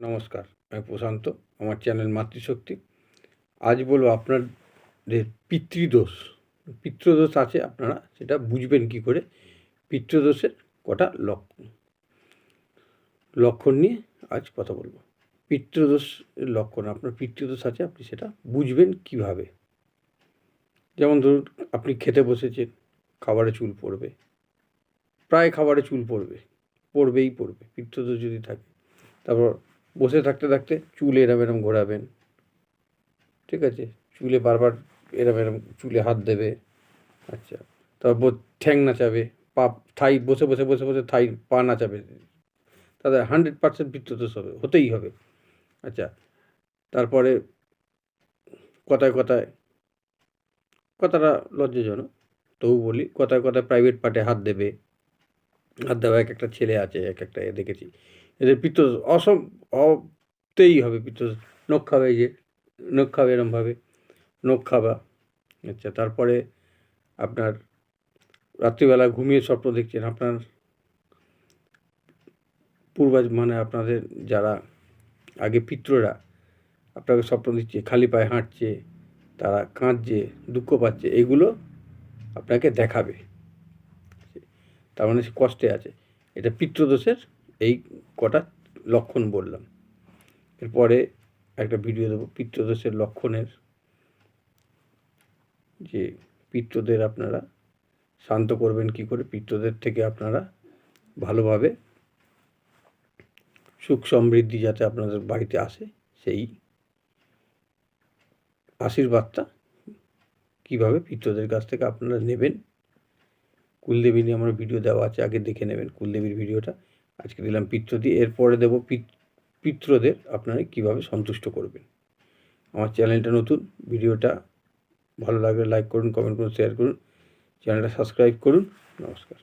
নমস্কার, আমি প্রশান্ত। আমার চ্যানেল মাতৃশক্তি। আজ বলবো আপনাদের পিতৃদোষ আছে, আপনারা সেটা বুঝবেন কি করে। পিতৃদোষের কটা লক্ষণ নিয়ে আজ কথা বলবো। পিতৃদোষের লক্ষণ, আপনার পিতৃদোষ আছে, আপনি সেটা বুঝবেন কিভাবে। যেমন ধরুন, আপনি খেতে বসেছেন, খাবারে চুল পড়বে, প্রায় খাবারে চুল পড়বেই পিতৃদোষ যদি থাকে। তারপর বসে থাকতে থাকতে চুল এরম ঘোরাবেন, ঠিক আছে, চুলে বারবার এরম চুলে হাত দেবে। আচ্ছা, তারপর ঠ্যাং নাচাবে, বসে বসে বসে বসে পা নাচাবে, তাদের 100% পিতৃদোষ হতেই হবে। আচ্ছা, তারপরে কথাটা লজ্জাজনক, তবু বলি, কথায় প্রাইভেট পার্টে হাত দেওয়া এক একটা ছেলে আছে, এক একটা দেখেছি, এদের পিতৃদোষ হতেই হবে। পিতৃদোষ নখ খাবে, নখ খাবে এরমভাবে, নখ খাওয়া। আচ্ছা, তারপরে আপনার রাত্রিবেলা ঘুমিয়ে স্বপ্ন দেখছেন, আপনার আপনাদের যারা আগে পিতৃরা আপনাকে স্বপ্ন দিচ্ছে, খালি পায়ে হাঁটছে, তারা কাঁদছে, দুঃখ পাচ্ছে, এগুলো আপনাকে দেখাবে। তার মানে সে কষ্টে আছে। এটা পিতৃদোষের এই কটা লক্ষণ বললাম। এরপরে একটা ভিডিও দেবো পিতৃদোষের লক্ষণের, যে পিতৃদের আপনারা শান্ত করবেন কি করে, পিতৃদের থেকে আপনারা ভালোভাবে সুখ সমৃদ্ধি যাতে আপনাদের বাড়িতে আসে, সেই আশীর্বাদটা কীভাবে পিতৃদের কাছ থেকে আপনারা নেবেন। কুলদেবী নিয়ে আমার ভিডিও দেওয়া আছে, আগে দেখে নেবেন কুলদেবীর ভিডিওটা। আজকে দিলাম পিতৃদি, এরপরে দেবো পিতৃদের আপনারা কীভাবে সন্তুষ্ট করবেন। আমার চ্যানেলটা নতুন, ভিডিওটা ভালো লাগলে লাইক করুন, কমেন্ট করুন, শেয়ার করুন, চ্যানেলটা সাবস্ক্রাইব করুন। নমস্কার।